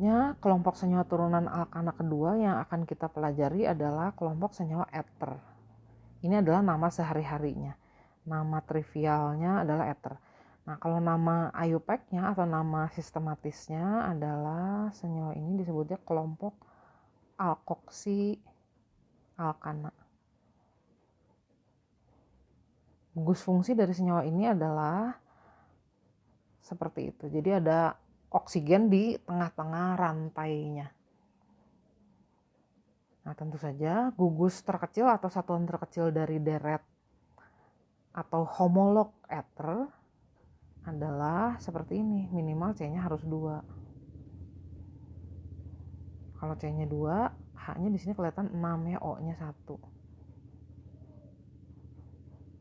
Selanjutnya, kelompok senyawa turunan alkana kedua yang akan kita pelajari adalah kelompok senyawa eter. Ini adalah nama sehari-harinya. Nama trivialnya adalah eter. Nah, kalau nama IUPAC-nya atau nama sistematisnya adalah senyawa ini disebutnya kelompok alkoksi alkana. Gugus fungsi dari senyawa ini adalah seperti itu. Jadi ada oksigen di tengah-tengah rantainya. Nah, tentu saja gugus terkecil atau satuan terkecil dari deret atau homolog eter adalah seperti ini. Minimal C-nya harus 2. Kalau C-nya 2, H-nya di sini kelihatan 6 ya, O-nya 1.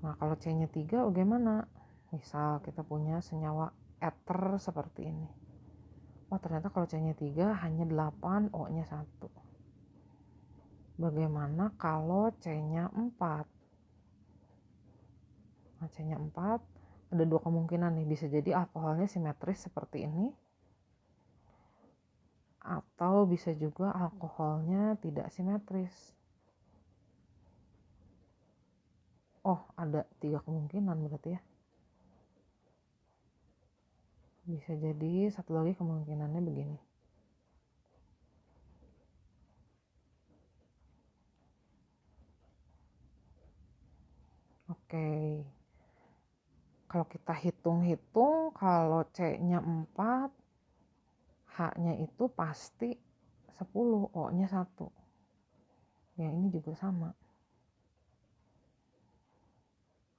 Nah, kalau C-nya 3 bagaimana? Misal kita punya senyawa eter seperti ini. Oh, ternyata kalau C-nya 3 hanya 8, O-nya 1. Bagaimana kalau C-nya 4? Nah, C-nya 4 ada 2 kemungkinan nih. Bisa jadi alkoholnya simetris seperti ini. Atau bisa juga alkoholnya tidak simetris. Oh, ada 3 kemungkinan berarti ya. Bisa jadi satu lagi kemungkinannya begini. Oke. Kalau kita hitung-hitung, kalau C-nya 4, H-nya itu pasti 10, O-nya 1. Yang ini juga sama.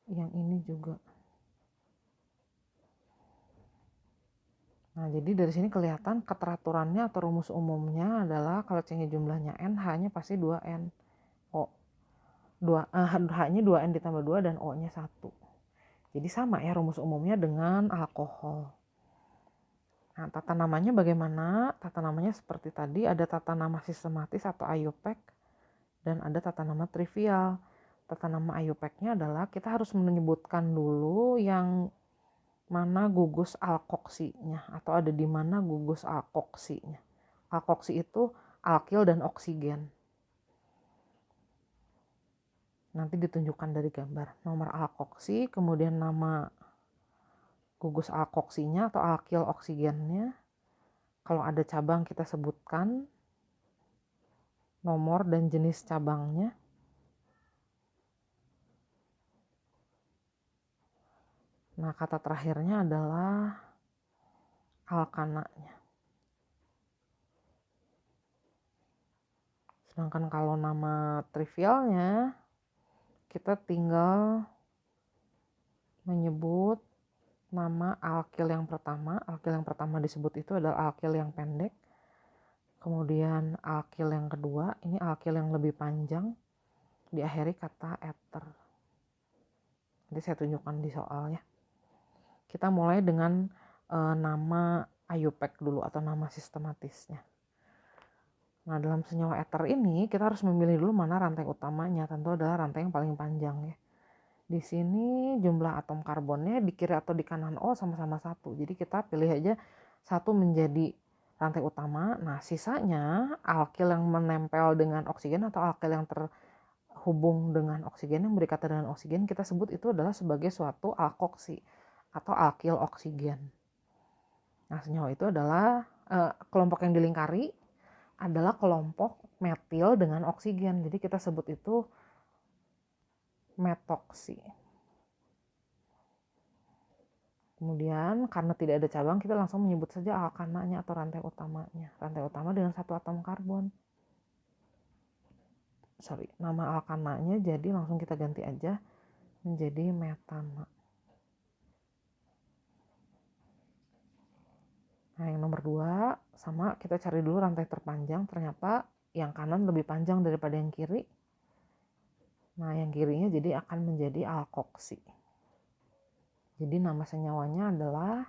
Yang ini juga. Nah, jadi dari sini kelihatan keteraturannya atau rumus umumnya adalah kalau C-nya jumlahnya N, H-nya pasti 2N. H-nya 2N ditambah 2 dan O-nya 1. Jadi sama ya rumus umumnya dengan alkohol. Nah, tata namanya bagaimana? Tata namanya seperti tadi, ada tata nama sistematis atau IUPAC dan ada tata nama trivial. Tata nama IUPAC-nya adalah kita harus menyebutkan dulu yang mana gugus alkoksinya atau ada di mana gugus alkoksinya. Alkoksi itu alkil dan oksigen. Nanti ditunjukkan dari gambar. Nomor alkoksi, kemudian nama gugus alkoksinya atau alkil oksigennya. Kalau ada cabang kita sebutkan nomor dan jenis cabangnya. Nah, kata terakhirnya adalah alkananya. Sedangkan kalau nama trivialnya, kita tinggal menyebut nama alkil yang pertama. Alkil yang pertama disebut itu adalah alkil yang pendek. Kemudian alkil yang kedua, ini alkil yang lebih panjang, diakhiri kata eter. Nanti saya tunjukkan di soal ya. Kita mulai dengan nama IUPAC dulu atau nama sistematisnya. Nah, dalam senyawa eter ini kita harus memilih dulu mana rantai utamanya. Tentu adalah rantai yang paling panjang ya. Di sini jumlah atom karbonnya di kiri atau di kanan O sama-sama 1. Jadi kita pilih aja 1 menjadi rantai utama. Nah, sisanya alkil yang menempel dengan oksigen atau alkil yang terhubung dengan oksigen, yang berikatan dengan oksigen, kita sebut itu adalah sebagai suatu alkoksi atau alkil oksigen. Nah, senyawa itu adalah kelompok yang dilingkari adalah kelompok metil dengan oksigen. Jadi kita sebut itu metoksi. Kemudian karena tidak ada cabang, kita langsung menyebut saja alkananya atau rantai utamanya. Rantai utama dengan 1 atom karbon. Nama alkananya jadi langsung kita ganti aja menjadi metana. Nah, yang nomor 2 sama, kita cari dulu rantai terpanjang. Ternyata yang kanan lebih panjang daripada yang kiri. Nah, yang kirinya jadi akan menjadi alkoksi. Jadi nama senyawanya adalah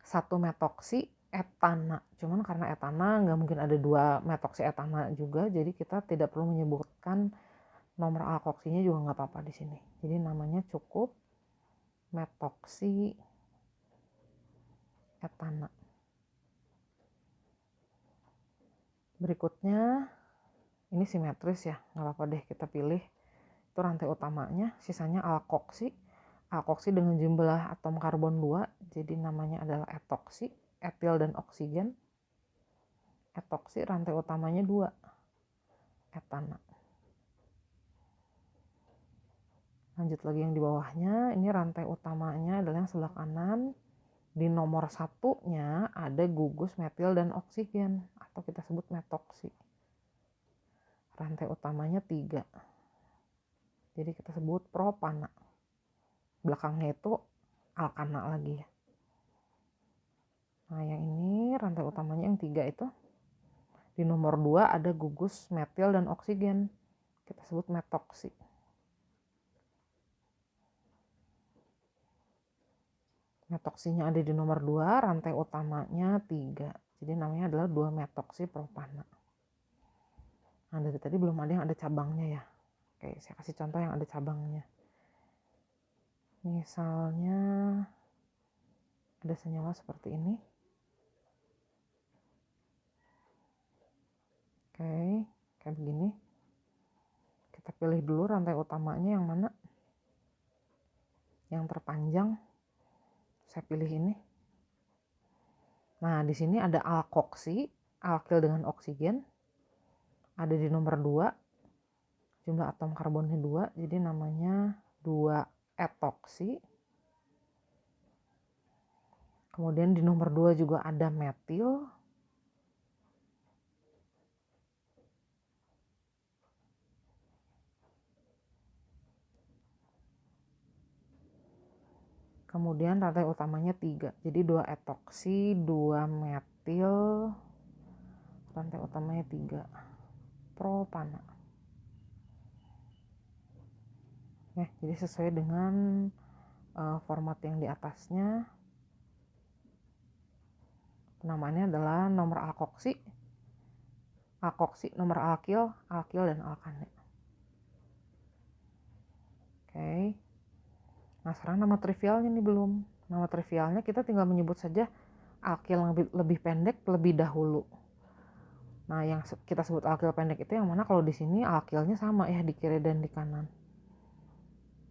1 metoksi etana. Cuman karena etana nggak mungkin ada 2 metoksi etana juga, jadi kita tidak perlu menyebutkan nomor alkoksinya juga nggak apa-apa di sini. Jadi namanya cukup metoksi etana. Berikutnya ini simetris ya, nggak apa-apa deh kita pilih. Itu rantai utamanya, sisanya alkoksi. Alkoksi dengan jumlah atom karbon 2, jadi namanya adalah etoksi, etil dan oksigen. Etoksi rantai utamanya 2, etana. Lanjut lagi yang di bawahnya, ini rantai utamanya adalah yang sebelah kanan. Di nomor satunya ada gugus metil dan oksigen, atau kita sebut metoksi. Rantai utamanya 3. Jadi kita sebut propana. Belakangnya itu alkana lagi ya. Nah yang ini rantai utamanya yang 3 itu. Di nomor 2 ada gugus metil dan oksigen. Kita sebut metoksi. Metoksinya ada di nomor 2, rantai utamanya 3. Jadi namanya adalah 2 metoksi propana. Nah dari tadi belum ada yang ada cabangnya ya. Oke, saya kasih contoh yang ada cabangnya. Misalnya ada senyawa seperti ini. Oke, kayak begini. Kita pilih dulu rantai utamanya yang mana? Yang terpanjang. Saya pilih ini. Nah, di sini ada alkoksi, alkil dengan oksigen. Ada di nomor 2. Jumlah atom karbonnya 2, jadi namanya 2 etoksi. Kemudian di nomor 2 juga ada metil. Kemudian rantai utamanya 3. Jadi 2 etoksi, 2 metil. Rantai utamanya 3. Propana. Ya, jadi sesuai dengan format yang di atasnya. Penamaannya adalah nomor alkoksi, alkoksi, nomor alkil, alkil dan alkane. Oke. Nah, sekarang nama trivialnya nih belum. Nama trivialnya kita tinggal menyebut saja alkil yang lebih pendek lebih dahulu. Nah, yang kita sebut alkil pendek itu yang mana? Kalau di sini alkilnya sama ya di kiri dan di kanan.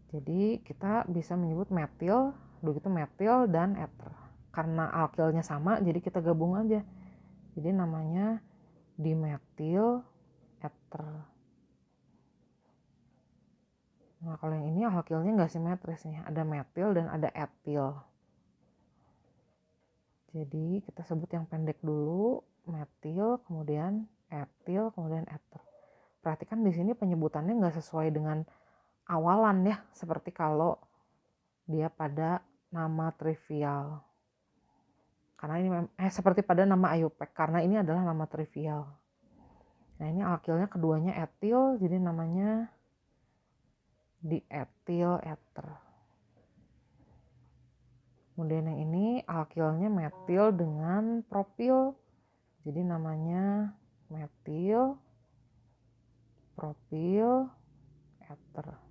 Jadi kita bisa menyebut metil, begitu metil dan eter. Karena alkilnya sama, jadi kita gabung aja. Jadi namanya dimetil eter. Nah, kalau yang ini alkilnya nggak simetris nih, ada metil dan ada etil. Jadi kita sebut yang pendek dulu, metil, kemudian etil, kemudian eter. Perhatikan di sini penyebutannya nggak sesuai dengan awalan ya, seperti kalau dia pada nama trivial. Karena ini seperti pada nama IUPAC, karena ini adalah nama trivial. Nah, ini alkilnya keduanya etil, jadi namanya dietil eter. Kemudian yang ini alkilnya metil dengan propil, jadi namanya metil propil eter.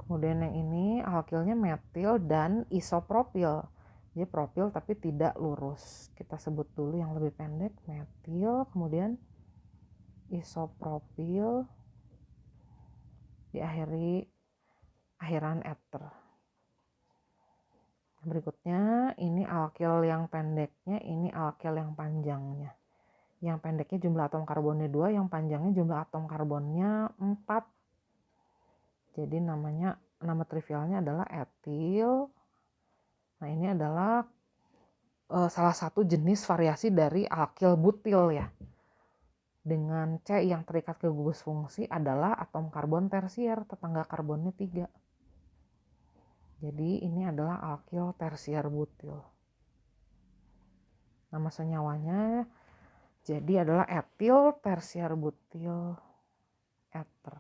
Kemudian yang ini alkilnya metil dan isopropil. Jadi propil tapi tidak lurus. Kita sebut dulu yang lebih pendek, metil, kemudian isopropil, diakhiri akhiran eter. Berikutnya ini alkil yang pendeknya, ini alkil yang panjangnya. Yang pendeknya jumlah atom karbonnya 2, yang panjangnya jumlah atom karbonnya 4. Jadi nama trivialnya adalah etil. Nah, ini adalah salah satu jenis variasi dari alkil butil ya. Dengan C yang terikat ke gugus fungsi adalah atom karbon tersier, tetangga karbonnya 3. Jadi ini adalah alkil tersier butil. Nama senyawanya jadi adalah etil tersier butil eter.